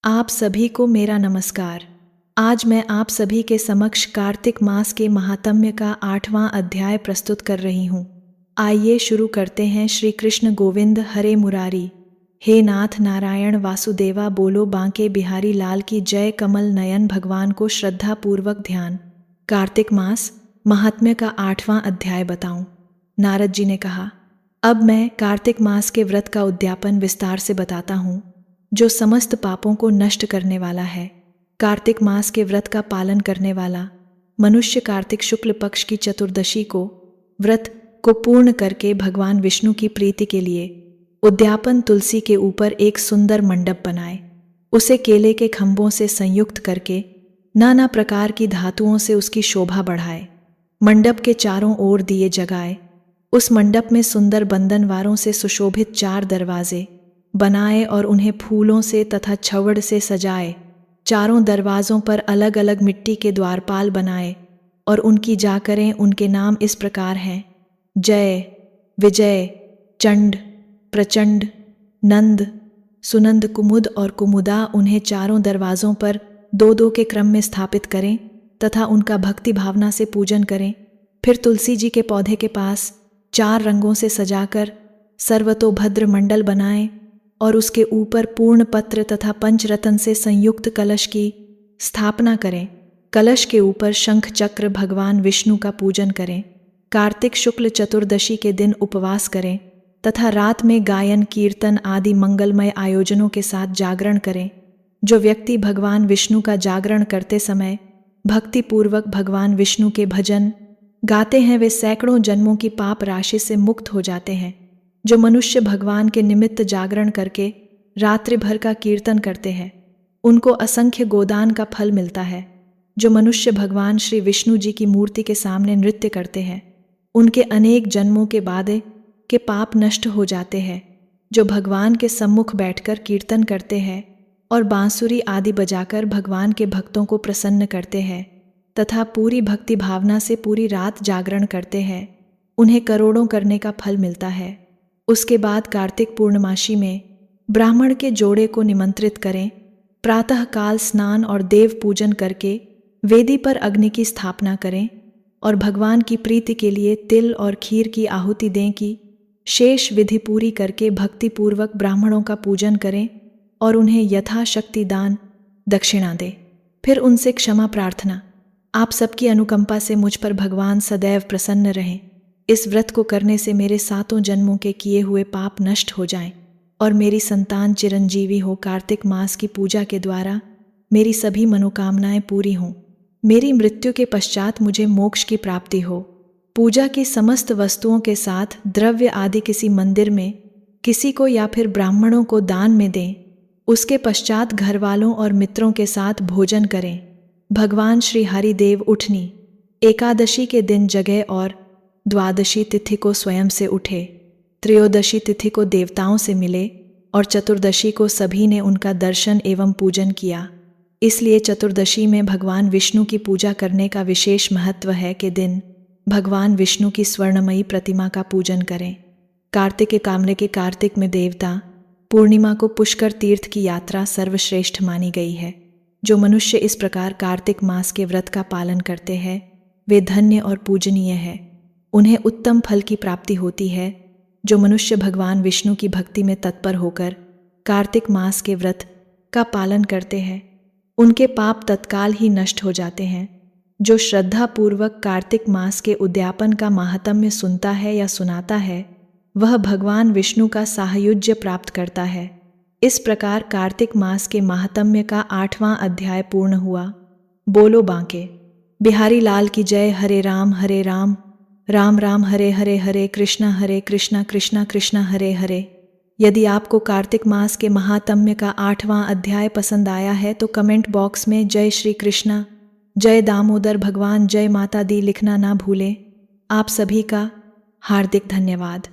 आप सभी को मेरा नमस्कार। आज मैं आप सभी के समक्ष कार्तिक मास के महात्म्य का 8वां अध्याय प्रस्तुत कर रही हूँ। आइए शुरू करते हैं। श्री कृष्ण गोविंद हरे मुरारी। हे नाथ नारायण वासुदेवा, बोलो बांके बिहारी लाल की जय। कमल नयन भगवान को श्रद्धा पूर्वक ध्यान। कार्तिक मास महात्म्य का 8वां अध्याय बताऊं। नारद जी ने कहा, अब मैं कार्तिक मास के व्रत का उद्यापन विस्तार से बताता हूँ, जो समस्त पापों को नष्ट करने वाला है। कार्तिक मास के व्रत का पालन करने वाला मनुष्य कार्तिक शुक्ल पक्ष की चतुर्दशी को व्रत को पूर्ण करके भगवान विष्णु की प्रीति के लिए उद्यापन तुलसी के ऊपर एक सुंदर मंडप बनाए, उसे केले के खंभों से संयुक्त करके नाना प्रकार की धातुओं से उसकी शोभा बढ़ाए। मंडप के चारों ओर दिए जगाए। उस मंडप में सुंदर बंधनवारों से सुशोभित 4 दरवाजे बनाए और उन्हें फूलों से तथा छवड़ से सजाए। चारों दरवाज़ों पर अलग अलग मिट्टी के द्वारपाल बनाए और उनकी जाकरें उनके नाम इस प्रकार हैं: जय, विजय, चंड, प्रचंड, नंद, सुनंद, कुमुद और कुमुदा। उन्हें चारों दरवाज़ों पर 2-2 के क्रम में स्थापित करें तथा उनका भक्ति भावना से पूजन करें। फिर तुलसी जी के पौधे के पास 4 रंगों से सजाकर सर्वतोभद्र मंडल बनाएं और उसके ऊपर पूर्ण पत्र तथा पंचरत्न से संयुक्त कलश की स्थापना करें। कलश के ऊपर शंख चक्र भगवान विष्णु का पूजन करें। कार्तिक शुक्ल चतुर्दशी के दिन उपवास करें तथा रात में गायन कीर्तन आदि मंगलमय आयोजनों के साथ जागरण करें। जो व्यक्ति भगवान विष्णु का जागरण करते समय भक्तिपूर्वक भगवान विष्णु के भजन गाते हैं, वे सैकड़ों जन्मों की पाप राशि से मुक्त हो जाते हैं। जो मनुष्य भगवान के निमित्त जागरण करके रात्रि भर का कीर्तन करते हैं, उनको असंख्य गोदान का फल मिलता है। जो मनुष्य भगवान श्री विष्णु जी की मूर्ति के सामने नृत्य करते हैं, उनके अनेक जन्मों के बाद के पाप नष्ट हो जाते हैं। जो भगवान के सम्मुख बैठकर कीर्तन करते हैं और बांसुरी आदि बजाकर भगवान के भक्तों को प्रसन्न करते हैं तथा पूरी भक्ति भावना से पूरी रात जागरण करते हैं, उन्हें करोड़ों करने का फल मिलता है। उसके बाद कार्तिक पूर्णमासी में ब्राह्मण के जोड़े को निमंत्रित करें। प्रातःकाल स्नान और देव पूजन करके वेदी पर अग्नि की स्थापना करें और भगवान की प्रीति के लिए तिल और खीर की आहुति दें कि शेष विधि पूरी करके भक्तिपूर्वक ब्राह्मणों का पूजन करें और उन्हें यथाशक्ति दान दक्षिणा दें। फिर उनसे क्षमा प्रार्थना। आप सबकी अनुकंपा से मुझ पर भगवान सदैव प्रसन्न रहें। इस व्रत को करने से मेरे 7 जन्मों के किए हुए पाप नष्ट हो जाएं और मेरी संतान चिरंजीवी हो। कार्तिक मास की पूजा के द्वारा मेरी सभी मनोकामनाएं पूरी हों। मेरी मृत्यु के पश्चात मुझे मोक्ष की प्राप्ति हो। पूजा की समस्त वस्तुओं के साथ द्रव्य आदि किसी मंदिर में किसी को या फिर ब्राह्मणों को दान में दें। उसके पश्चात घर वालों और मित्रों के साथ भोजन करें। भगवान श्री हरिदेव उठनी एकादशी के दिन जगह और द्वादशी तिथि को स्वयं से उठे। त्रयोदशी तिथि को देवताओं से मिले और चतुर्दशी को सभी ने उनका दर्शन एवं पूजन किया। इसलिए चतुर्दशी में भगवान विष्णु की पूजा करने का विशेष महत्व है कि दिन भगवान विष्णु की स्वर्णमयी प्रतिमा का पूजन करें। कार्तिक के कामले के कार्तिक में देवता पूर्णिमा को पुष्कर तीर्थ की यात्रा सर्वश्रेष्ठ मानी गई है। जो मनुष्य इस प्रकार कार्तिक मास के व्रत का पालन करते हैं, वे धन्य और पूजनीय है। उन्हें उत्तम फल की प्राप्ति होती है। जो मनुष्य भगवान विष्णु की भक्ति में तत्पर होकर कार्तिक मास के व्रत का पालन करते हैं, उनके पाप तत्काल ही नष्ट हो जाते हैं। जो श्रद्धापूर्वक कार्तिक मास के उद्यापन का महात्म्य सुनता है या सुनाता है, वह भगवान विष्णु का सायुज्य प्राप्त करता है। इस प्रकार कार्तिक मास के महात्म्य का 8वां अध्याय पूर्ण हुआ। बोलो बांके बिहारी लाल की जय। हरे राम राम राम हरे हरे, हरे कृष्णा कृष्णा कृष्णा हरे हरे। यदि आपको कार्तिक मास के महात्म्य का 8वां अध्याय पसंद आया है तो कमेंट बॉक्स में जय श्री कृष्णा, जय दामोदर भगवान, जय माता दी लिखना ना भूलें। आप सभी का हार्दिक धन्यवाद।